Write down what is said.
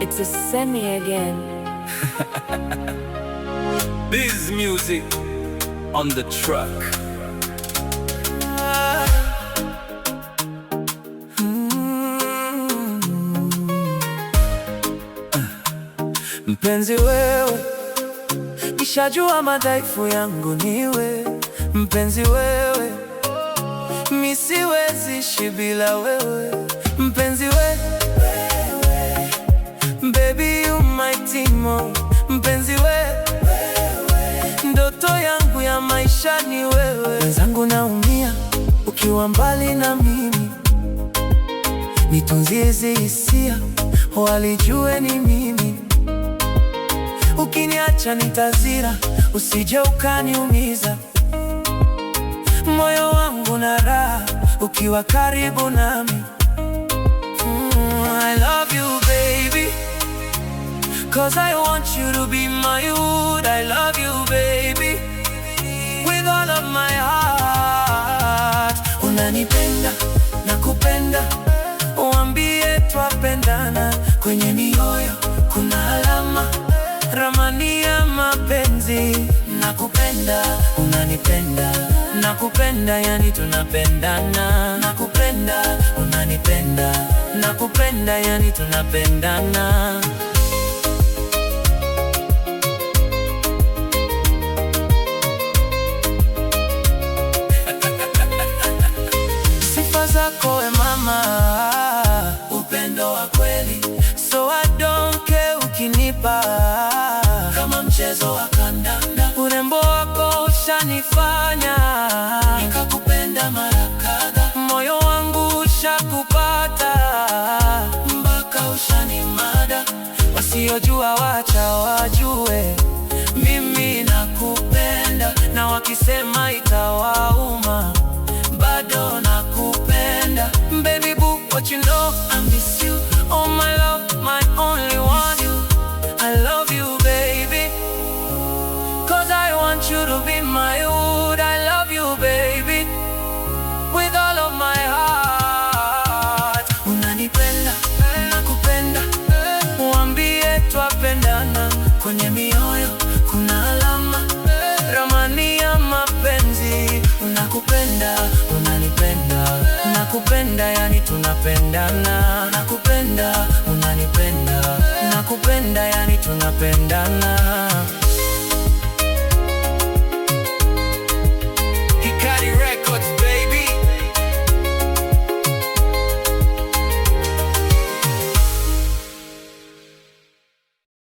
It's a semi again. This music on the track. Mpenzi wewe, nishajua madhaifu yangu niwe. Mpenzi wewe, mi siwezi ishi bila wewe. Mpenzi wewe, baby you my timo. Mpenzi wewe, ndoto yangu ya maisha ni wewe. Wenzangu naumia ukiwa mbali na mimi, nitunzie hizi hisia, walijue ni mimi. Ukiniacha nitazira, usije ukaniumiza. Moyo wangu na raha ukiwa karibu nami. I love you baby, 'cause I want you to be my youth. I love you baby, with all of my heart. Unanipenda, nakupenda, uambie twapendana. Kwenye mioyo kuna alama, ramani ya mapenzi. Nakupenda, unanipenda, nakupenda, yani tunapendana. Nakupenda, unanipenda, nakupenda, yani tunapendana. Sifa zako we mama, upendo wa kweli, so I don't care ukinipa kama mchezo wa kandanda. Urembo wako ushanifanya nikakupenda mara kadha. Moyo wangu ushakupata mpaka ushanimada. Wasiojua wacha wajue, mimi nakupenda, na wakisema itawauma, bado nakupenda. Baby boo, what you know, I miss you. Oh my love, my only one. I love you baby, 'cause I want you to be my youth. I love you baby, with all of my heart. Unanipenda, nakupenda, uambie twapendana. Kwenye mioyo kuna alama, ramani ya mapenzi. Nakupenda, unanipenda, nakupenda, yani tunapendana. Nakupenda, unanipenda, nakupenda, yani tunapendana. Hikari